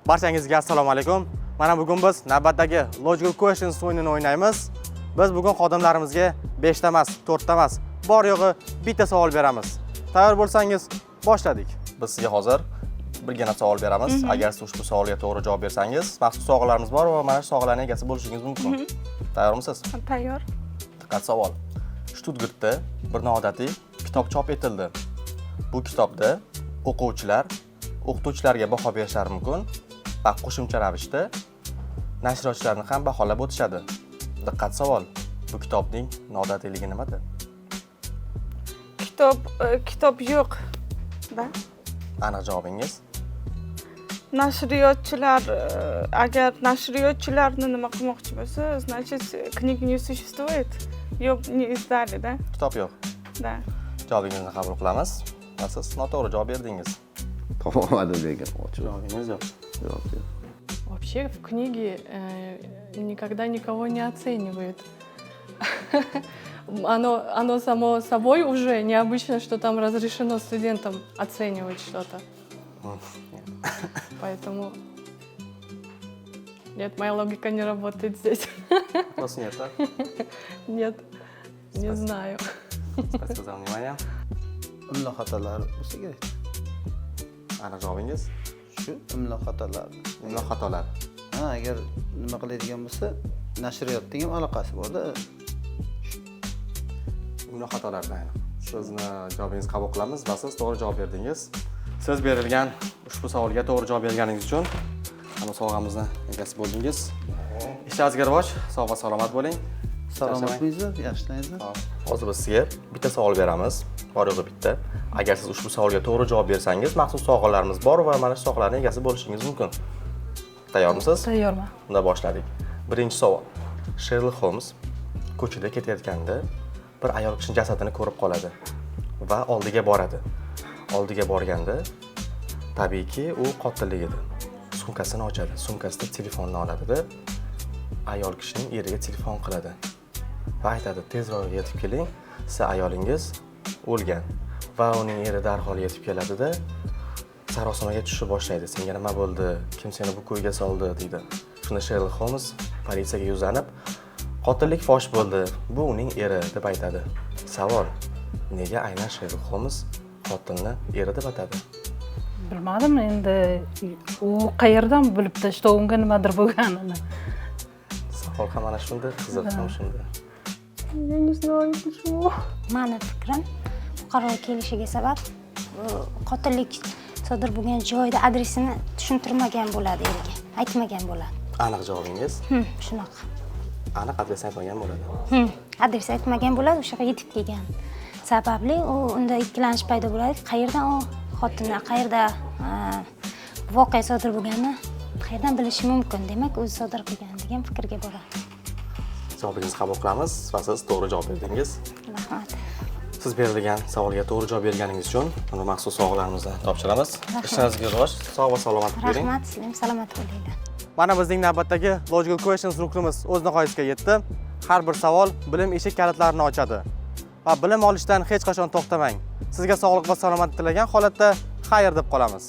Barchangizga assalomu alaykum. Mana bugun biz navbatdagi Logical Questions o'yinini o'ynaymiz. Biz bugun xodimlarimizga 5 ta emas, 4 ta emas, bor yo'g'i bitta savol beramiz. Tayyor bo'lsangiz, boshladik. Biz sizga hozir birgina savol beramiz. Agar siz ushbu savolga to'g'ri javob bersangiz, maxsus sovg'alarimiz bor va mana shu sovg'alarning egasi bo'lishingiz mumkin. Tayyormisiz? Tayyor. Diqqat savol. Stuttgartda bir noodatiy kitob chop etildi. Bu kitobda o'quvchilar o'qituvchilarga baho berishlari mumkin va qo'shimcha ravishda nashriyotchilarni ham baholab o'tishadi. Diqqat savol. Bu kitobning noodatiyligi nimada? Kitob yo'q. Da. Aniq javobingiz? Nashriyotchilar agar nashriyotchilarni nima qilmoqchi bo'lsa, значит, книг не существует. Yo'q, не издали, да? Kitob yo'q. Da. Javobingizni qabul qilamiz. Va siz noto'g'ri javob berdingiz. Topolmadim degan. Javobingiz yo'q. Yo'q. Вообще в книге никогда никого не оценивают. Оно само собой уже необычно, что там разрешено студентам оценивать что-то. Поэтому нет, моя логика не работает здесь. Просто нет, так? Нет, не знаю. Спасибо за внимание. Imlo xatolari bo'lsa kerak. Aniq javobingiz? Shu imlo xatolari. Imlo xatolar. Ha, agar nima qiladigan bo'lsa, nashriyotning ham aloqasi bor-da. Imlo xatolar bilan. Sizni javobingizni qabul qilamiz va siz to'g'ri javob berdingiz. Siz berilgan ushbu savolga to'g'ri javob berganingiz uchun mana sovg'amizni egasi bo'ldingiz. Ishlaringizga rivoj, sog' va salomat bo'ling. Salomatmisiz? Yaxshilaysizmi? Hozir biz sizga bitta savol beramiz. Bor yo'g'i bitta. Agar siz ushbu savolga to'g'ri javob bersangiz, maxsus sovg'alarimiz bor va mana shu sovg'alarning egasi bo'lishingiz mumkin. Tayyormisiz? Tayyorman. Unda boshladik. Birinchi savol. Sherlock Holmes ko'chada ketayotganda bir ayol kishining jasadini ko'rib qoladi va oldiga boradi. Oldiga borganda tabiiyki u qotillik edi. Sumkasini ochadi. Sumkasida telefonni oladi-da, ayol kishining eriga telefon qiladi. Va aytadi, tezroq yetib keling, siz ayolingiz o'lgan. Va uning eri darhol yetib keladi-da, sarosimaga tushib boshlaydi. Senga nima bo'ldi? Kim seni bu ko'yga soldi? deydi. Shunda Sherlock Holmes politsiyaga yuzlanib, qotillik fosh bo'ldi. Bu uning eri deb aytadi. Savol: nega aynan Sherlock Holmes qotilni eri deb atadi? Bilmadim endi u qayerdan bilibdi, что unga nimadir bo'lganini. Savol ham mana shunda, qiziq ham shunda. Я не знаю почему. Mani fikrim, bu qarorga kelishiga sabab qotillik sodir bo'lgan joyda adresini tushuntirmagan bo'ladi eriga, aytmagan bo'ladi. Aniq javobingiz? Shunaqa. Aniq adres aytmagan bo'ladi. Adres aytmagan bo'ladi, o'sha yerga yetib kelgan. Sababli u unda ikkilanish paydo bo'ladi. Qayerdan u xotinni, qayerda voqea sodir bo'lganini qayerdan bilishi mumkin? Demak, o'zi sodir qilgan degan fikrga boradi. Javobingizni qabul qilamiz va siz to'g'ri javob berdingiz. Rahmat. Siz berilgan savolga to'g'ri javob berganingiz uchun uni maxsus sovg'alarimizni topshiramiz. Ishlaringizga rivoj, sog' va salomat bo'ling. Rahmat, siz ham salomat bo'linglar. Mana bizning navbatdagi Logical Questions ruximiz o'z nihoyasiga yetdi. Har bir savol bilim eshik kalitlarini ochadi. Va bilim olishdan hech qachon to'xtamang. Sizga sog'lik va salomatlik tilagan holatda xayr deb qolamiz.